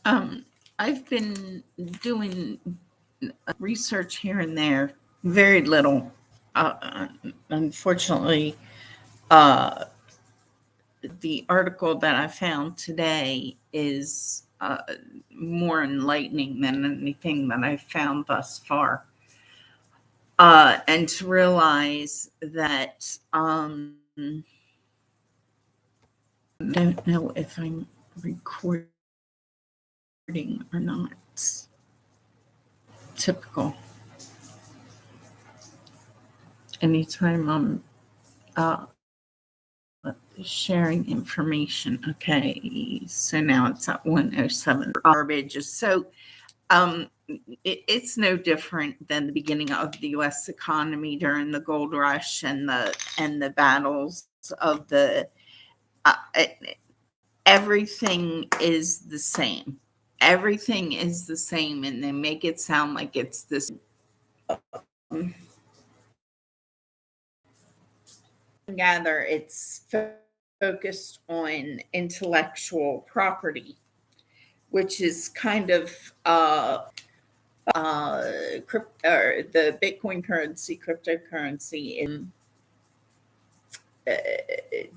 Um, I've been doing research here and there, very little. Unfortunately, uh, the article that I found today is more enlightening than anything that I've found thus far. And to realize that I don't know if I'm recording or not. Typical. Anytime I'm sharing information. Okay, so now it's at 107. Garbage is so it's no different than the beginning of the U.S. economy during the gold rush and the battles of the uh, everything is the same. Everything is the same, and they make it sound like it's this. Gather it's focused on intellectual property, which is kind of or the Bitcoin currency, cryptocurrency,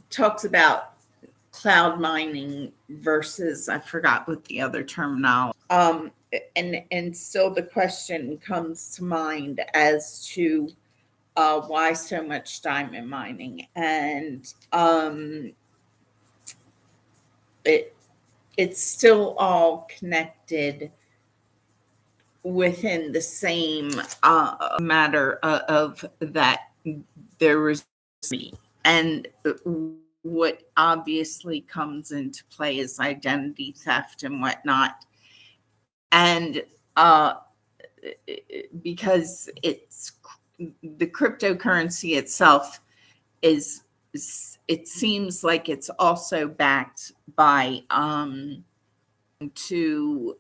talks about cloud mining versus, I forgot what the other terminology. And so the question comes to mind as to why so much diamond mining, and it's still all connected within the same matter of that there was, and what obviously comes into play is identity theft and whatnot, and because it's the cryptocurrency itself is it seems like it's also backed by to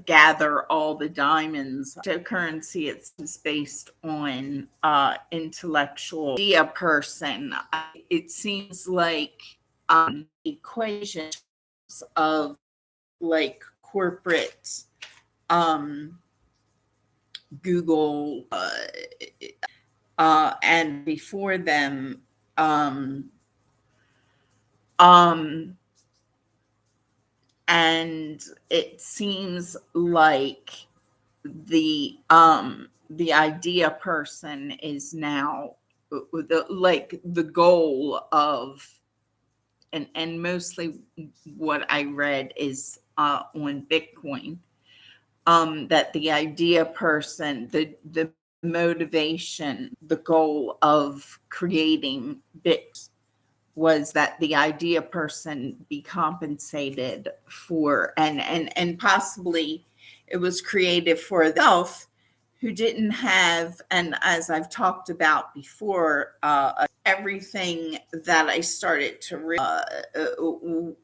gather all the diamonds. Cryptocurrency it's based on intellectual a person. It seems like equations of like corporate Google and before them and it seems like the idea person is now the goal of, and mostly what I read is on Bitcoin, that the idea person, the motivation, the goal of creating bits was that the idea person be compensated for, and possibly it was created for the self who didn't have, and as I've talked about before, everything that I started to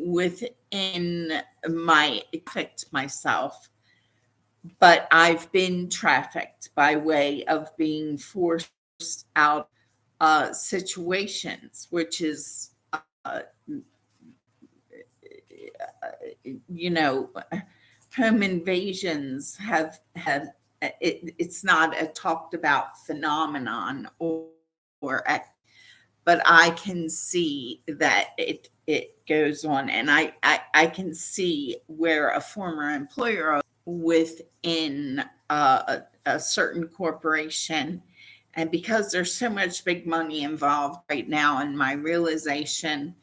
within my affect myself, but I've been trafficked by way of being forced out situations, which is, you know, home invasions it's not a talked about phenomenon or but I can see that it goes on, and I can see where a former employer within a certain corporation, and because there's so much big money involved right now, and my realization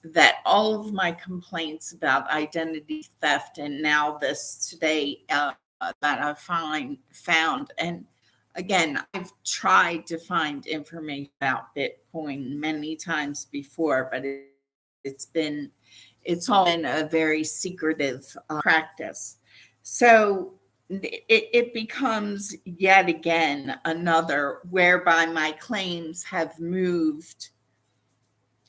that all of my complaints about identity theft, and now this today that I found, and again, I've tried to find information about Bitcoin many times before, but it's all been a very secretive practice. So it becomes yet again another whereby my claims have moved,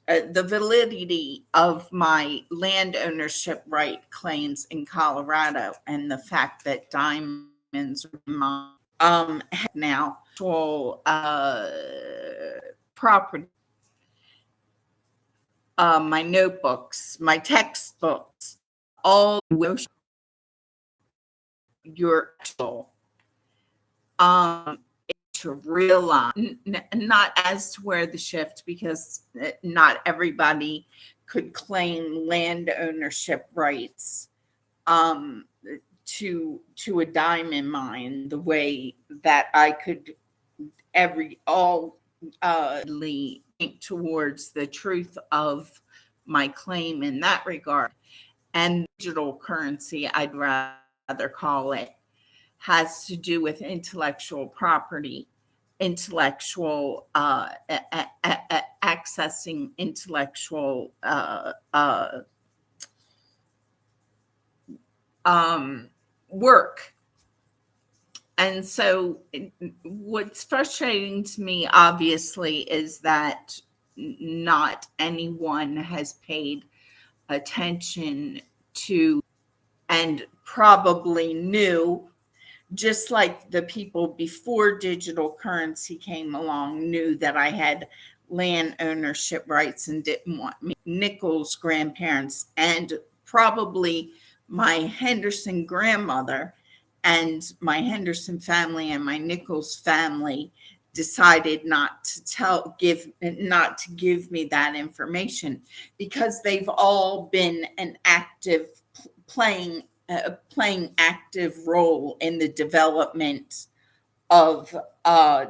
the validity of my land ownership right claims in Colorado, and the fact that diamonds now property, my notebooks, my textbooks, all your actual to realize, not as to where the shift, because not everybody could claim land ownership rights to a diamond mine the way that I could think towards the truth of my claim in that regard. And digital currency, I'd rather call it, has to do with intellectual property, intellectual accessing intellectual work. And so what's frustrating to me, obviously, is that not anyone has paid attention to and probably knew, just like the people before digital currency came along knew that I had land ownership rights and didn't want me. Nichols' grandparents and probably my Henderson grandmother and my Henderson family and my Nichols family decided not to give me that information, because they've all been an active playing active role in the development of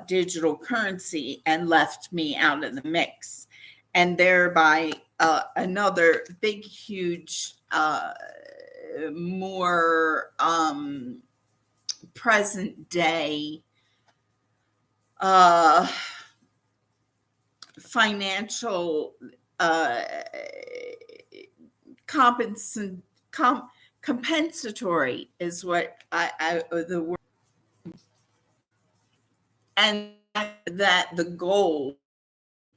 digital currency and left me out of the mix, and thereby another big, huge, more present day financial compensatory is what the word, and that the goal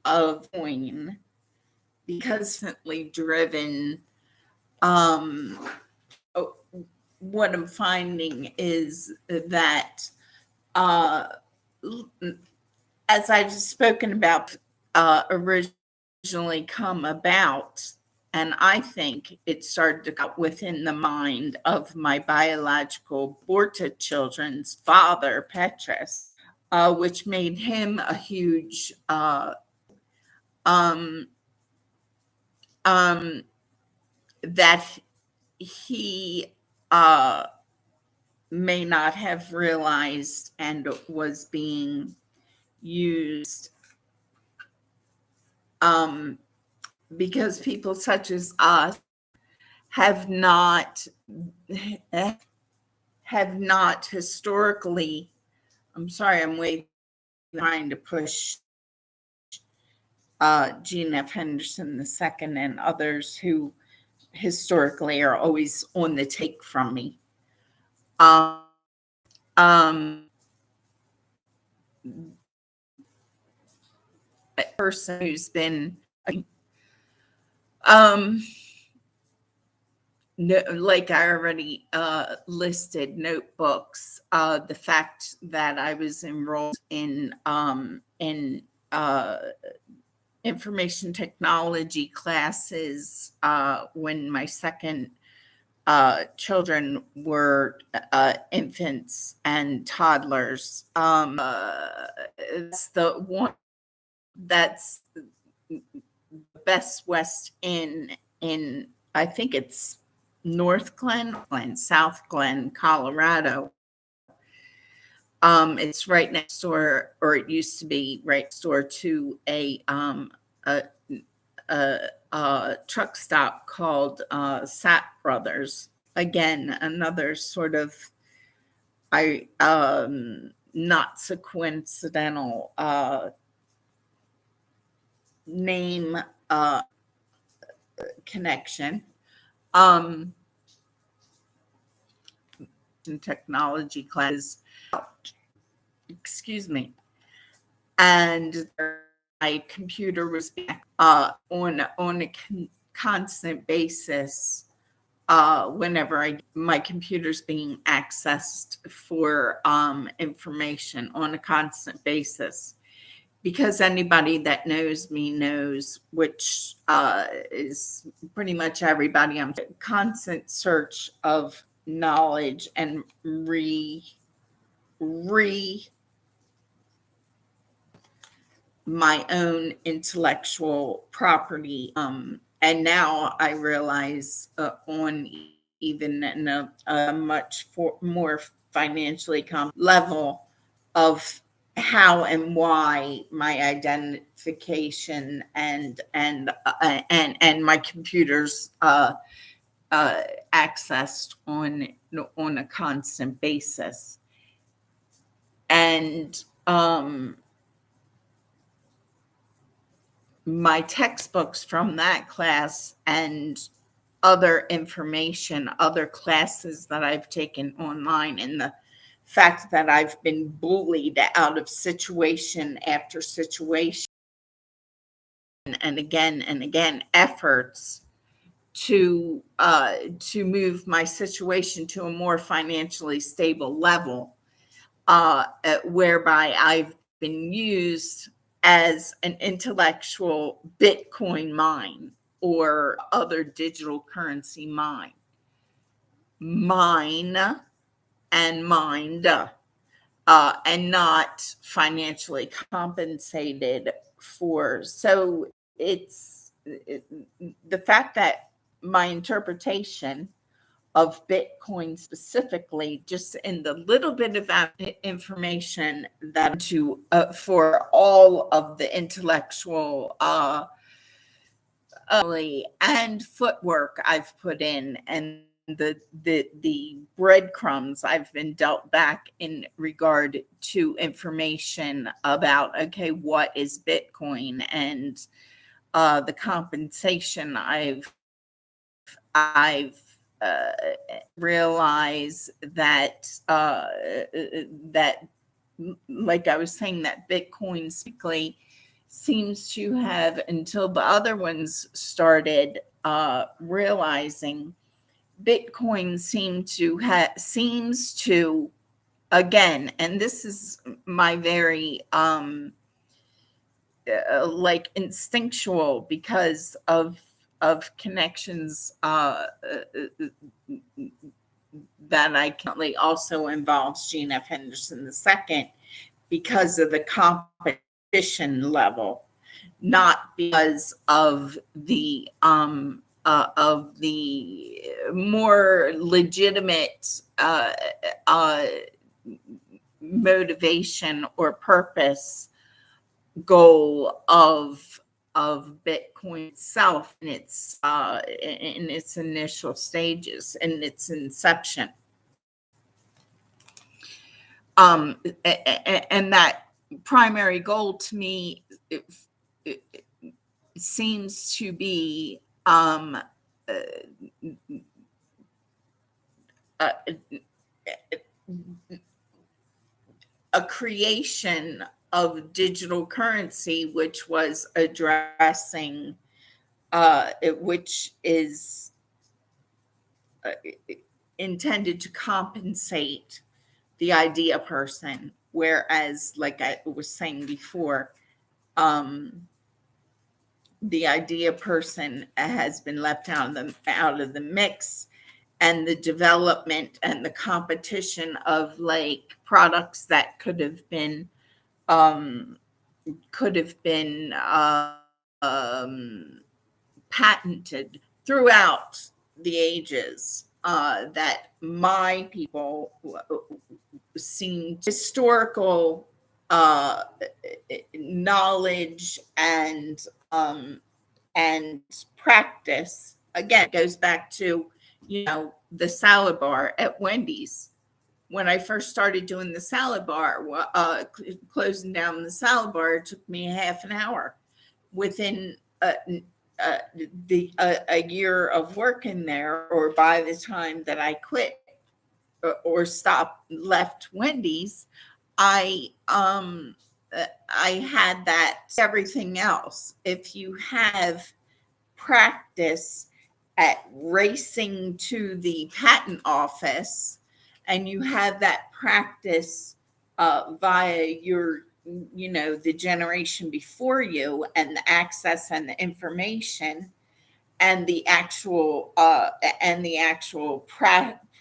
of coin, because constantly driven. What I'm finding is that, as I've spoken about, originally come about, and I think it started to go within the mind of my biological aborted children's father, Petrus, which made him a huge that he may not have realized and was being used, because people such as us have not historically, I'm sorry, I'm trying to push Gene F. Henderson II and others who historically are always on the take from me. A person who's been like I already listed, notebooks, the fact that I was enrolled in information technology classes when my second children were infants and toddlers. That's the one. That's the Best West Inn in, I think it's North Glen, South Glen, Colorado. It's right next door, or it used to be right next door to a truck stop called Sat Brothers. Again, another sort of not so coincidental name connection. In technology classes, excuse me, and my computer was on a constant basis. Whenever my computer's being accessed for information on a constant basis, because anybody that knows me knows, which is pretty much everybody, I'm a constant search of knowledge and my own intellectual property. And now I realize on even in a much more financially level of how and why my identification and my computers accessed on a constant basis. And my textbooks from that class and other information, other classes that I've taken online, and the fact that I've been bullied out of situation after situation and again efforts to move my situation to a more financially stable level, whereby I've been used as an intellectual Bitcoin mine or other digital currency mine and mined, and not financially compensated for. So the fact that my interpretation of Bitcoin specifically, just in the little bit of information that to for all of the intellectual and footwork I've put in, and the breadcrumbs I've been dealt back in regard to information about, okay, what is Bitcoin, and the compensation I've realized that that, like I was saying, that Bitcoin specifically seems to have, until the other ones started realizing, Bitcoin seems to, again, and this is my very like instinctual, because of connections that I currently also involves Gene F. Henderson II, because of the competition level, not because of the more legitimate motivation or purpose goal of Bitcoin itself in its initial stages, in its inception. And that primary goal to me, it seems to be a creation of digital currency, which was addressing, which is intended to compensate the idea person. Whereas, like I was saying before, the idea person has been left out of the mix, and the development and the competition of like products that could have been patented throughout the ages, that my people seem historical knowledge and practice. Again, it goes back to, the salad bar at Wendy's. When I first started doing the salad bar, closing down the salad bar, it took me half an hour. Within a year of working there, or by the time that I quit or left Wendy's, I had that. Everything else, if you have practice at racing to the patent office, and you have that practice via your, the generation before you, and the access and the information, and the actual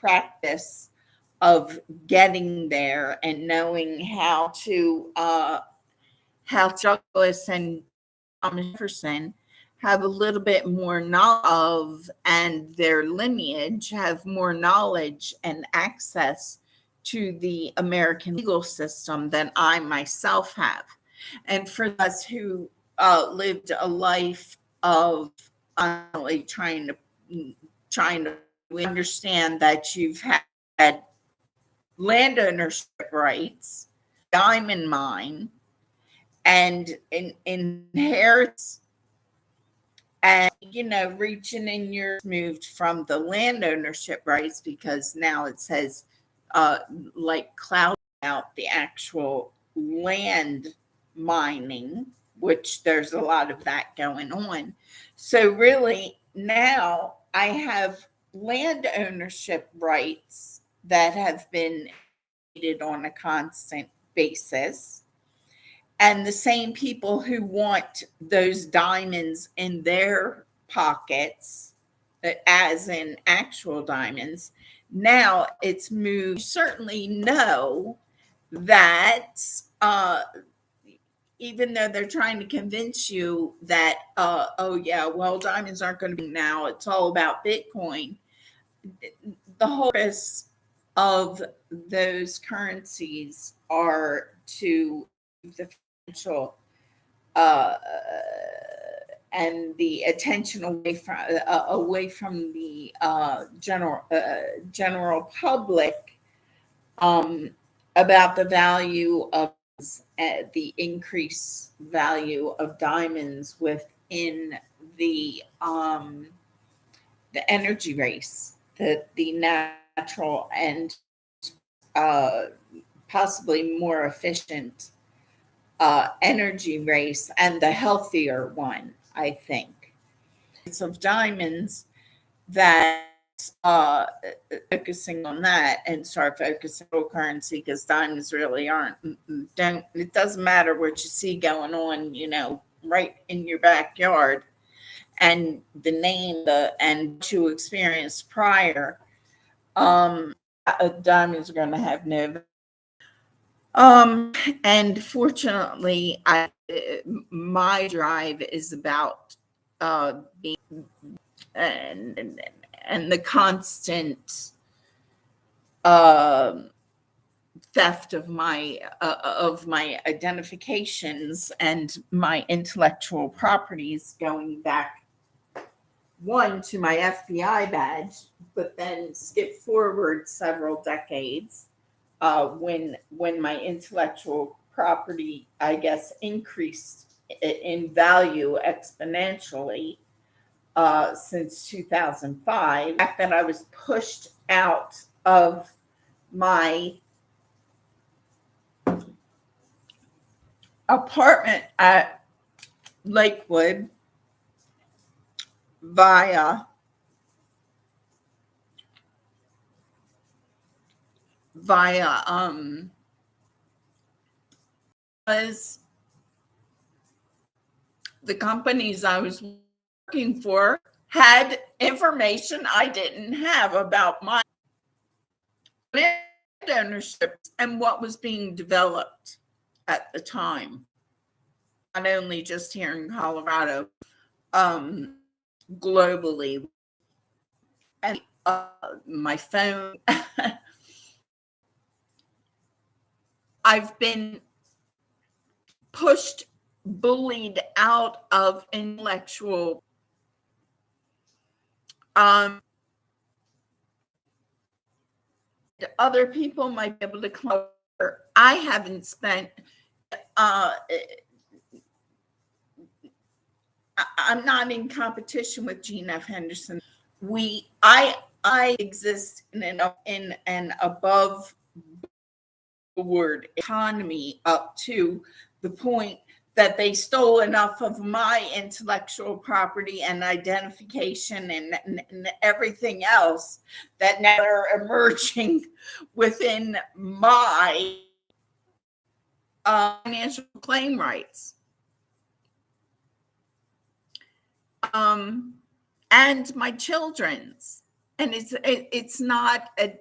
practice of getting there and knowing how Douglas and Thomas Jefferson have a little bit more knowledge of, and their lineage have more knowledge and access to the American legal system than I myself have. And for us who lived a life of trying to understand that you've had land ownership rights, diamond mine, and inheritance, and reaching in your moved from the land ownership rights, because now it says like cloud out the actual land mining, which there's a lot of that going on. So really now I have land ownership rights that have been on a constant basis, and the same people who want those diamonds in their pockets, as in actual diamonds, now it's moved. You certainly know that even though they're trying to convince you that, oh yeah, well, diamonds aren't going to be now, it's all about Bitcoin. The whole purpose of those currencies are to the financial and the attention away from the general public, about the value of the increased value of diamonds within the energy race, the natural and possibly more efficient energy race, and the healthier one, I think. It's of diamonds that focusing on that and start focusing on currency, because diamonds really it doesn't matter what you see going on, right in your backyard, and the name and what you experienced prior, diamonds are going to have no. And fortunately, my drive is about being and the constant theft of my identifications and my intellectual properties, going back one to my FBI badge, but then skip forward several decades, when my intellectual property, I guess, increased in value exponentially since 2005. The fact that I was pushed out of my apartment at Lakewood via was the companies I was working for had information I didn't have about my land ownership and what was being developed at the time, not only just here in Colorado, globally. And my phone, I've been bullied out of intellectual other people might be able to come. I haven't spent I'm not in competition with Gene F. Henderson. I exist in an above board economy, up to the point that they stole enough of my intellectual property and identification and everything else that now they're emerging within my financial claim rights. And my children's. and it's not a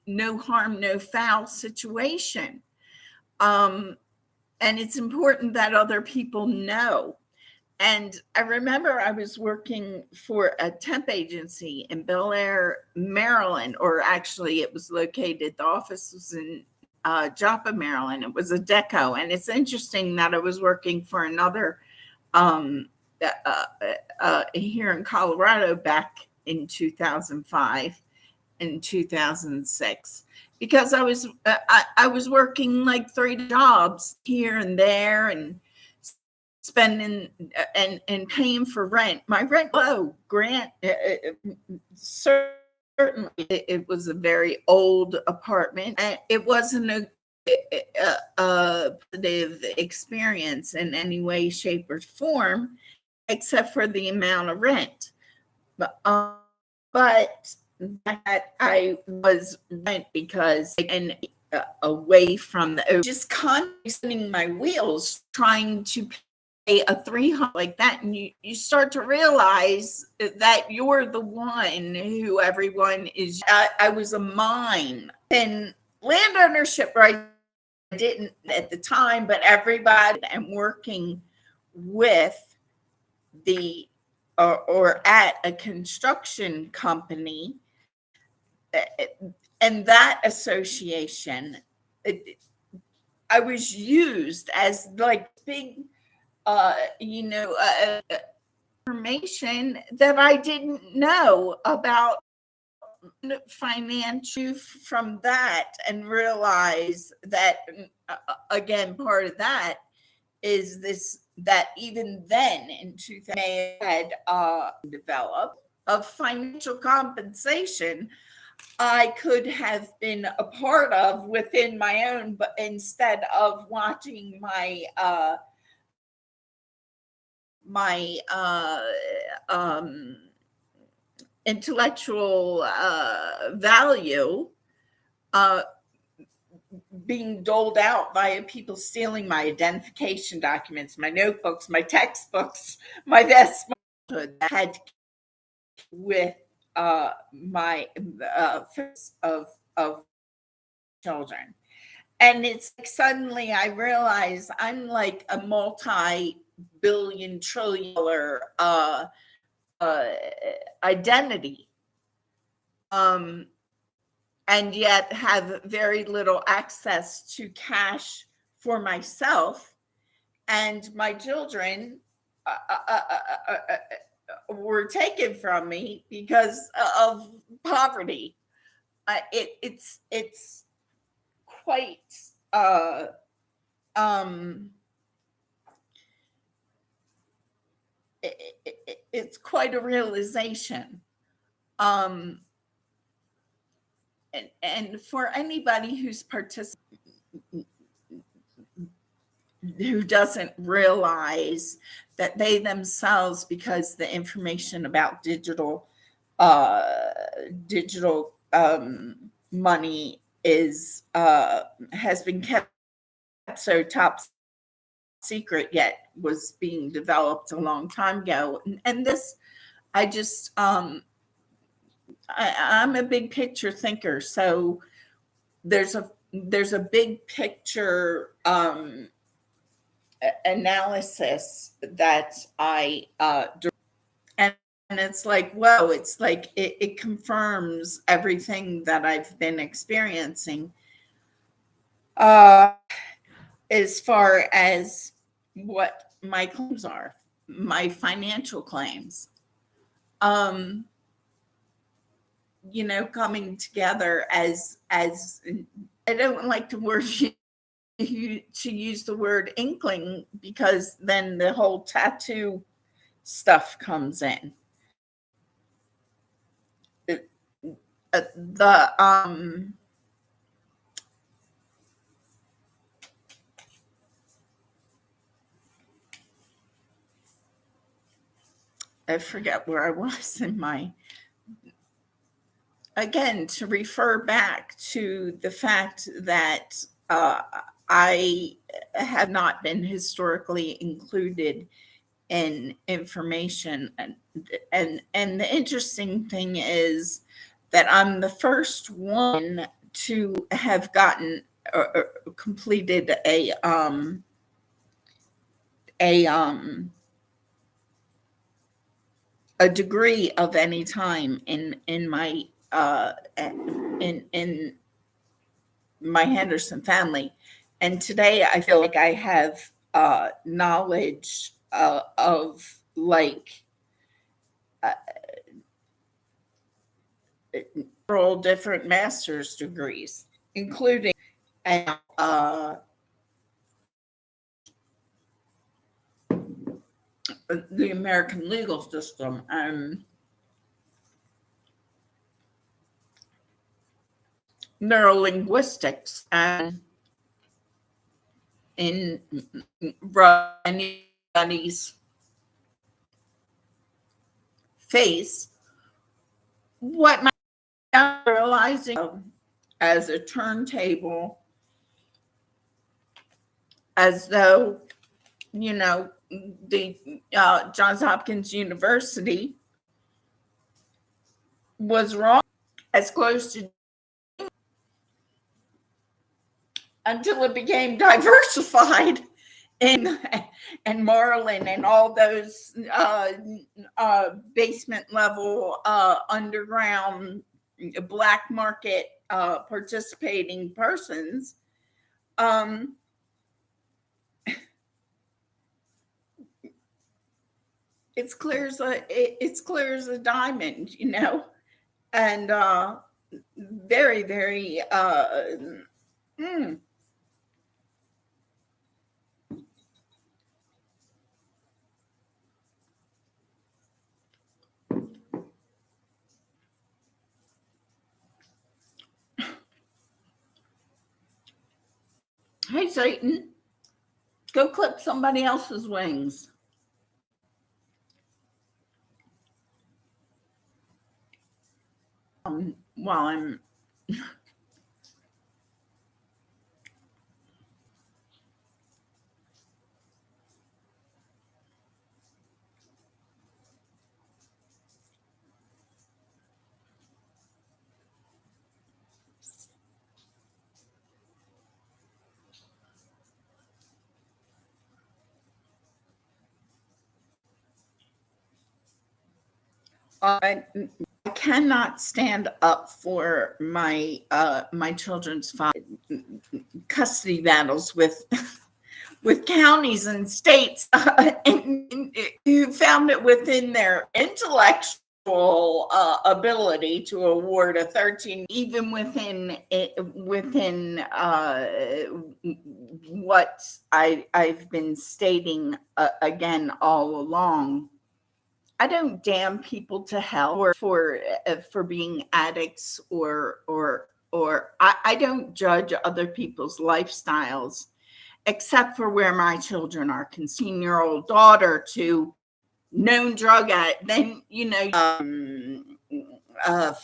no harm, no foul situation. And it's important that other people know. And I remember I was working for a temp agency in Bel Air, Maryland, or actually it was located, the office was in Joppa, Maryland. It was a deco. And it's interesting that I was working for another um, here in Colorado back in 2005 and 2006, because I was working like 3 jobs here and there, and spending and paying for rent. My rent low grant, certainly it was a very old apartment. It wasn't a positive experience in any way, shape, or form, except for the amount of rent. But that I was rent because and away from the just constantly spinning my wheels trying to pay a 300 like that, and you start to realize that you're the one who everyone is. I was a mine, and land ownership right didn't at the time, but everybody and working with the or at a construction company, and that association, I was used as like big information that I didn't know about financial from that, and realize that again, part of that is this, that even then in 2000 had developed of financial compensation I could have been a part of within my own, but instead of watching my intellectual value uh, being doled out by people stealing my identification documents, my notebooks, my textbooks, my vest, that had with my of children. And it's like suddenly I realize I'm like a multi-billion trillion dollar identity, and yet have very little access to cash for myself, and my children were taken from me because of poverty. It's quite um, it's quite a realization. Um, and for anybody who's who doesn't realize that they themselves, because the information about digital money is has been kept so top secret, yet was being developed a long time ago. And this, I just I'm a big picture thinker, so there's a big picture analysis that I and it's like, whoa, it's like it confirms everything that I've been experiencing as far as what my claims are, my financial claims. Um, coming together as I don't like to use the word inkling, because then the whole tattoo stuff comes in. The I forget where I was in my, again, to refer back to the fact that I have not been historically included and information. And the interesting thing is that I'm the first one to have gotten or completed a a degree of any time in my in my Henderson family. And today I feel like I have knowledge of like uh, several different master's degrees, including the American legal system and neurolinguistics and in anybody's face what my realizing as a turntable, as though you know the Johns Hopkins University was wrong, as close to until it became diversified in and Marlin and all those basement level underground black market participating persons. Um, it's clear as a diamond, you know, and very very. Mm. Hey Satan, go clip somebody else's wings. While I'm I cannot stand up for my children's custody battles with counties and states who found it within their intellectual ability to award a 13, even within what I've been stating again all along. I don't damn people to hell for being addicts or I don't judge other people's lifestyles except for where my children are. 16-year-old daughter to known drug addict, then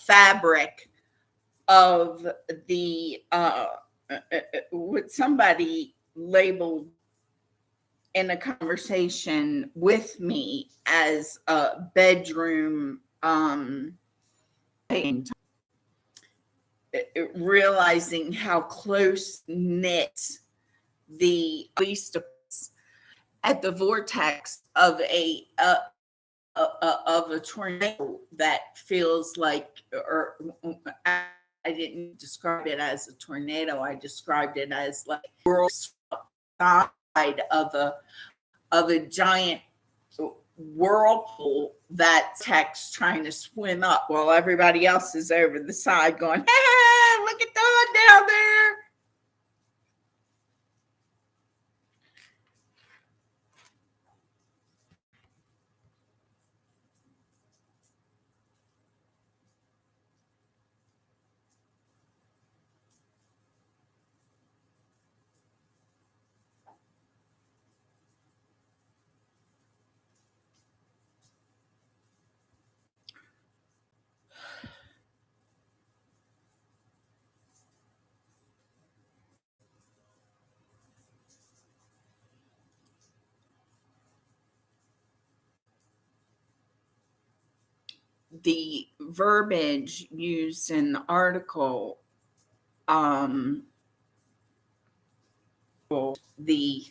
fabric of the what somebody labeled in a conversation with me as a bedroom realizing how close knit the least at the vortex of a tornado that feels like, or I didn't describe it as a tornado, I described it as like world side of a giant whirlpool that tech's trying to swim up while everybody else is over the side going, hey, look at that down there. the verbiage used in the article, um, the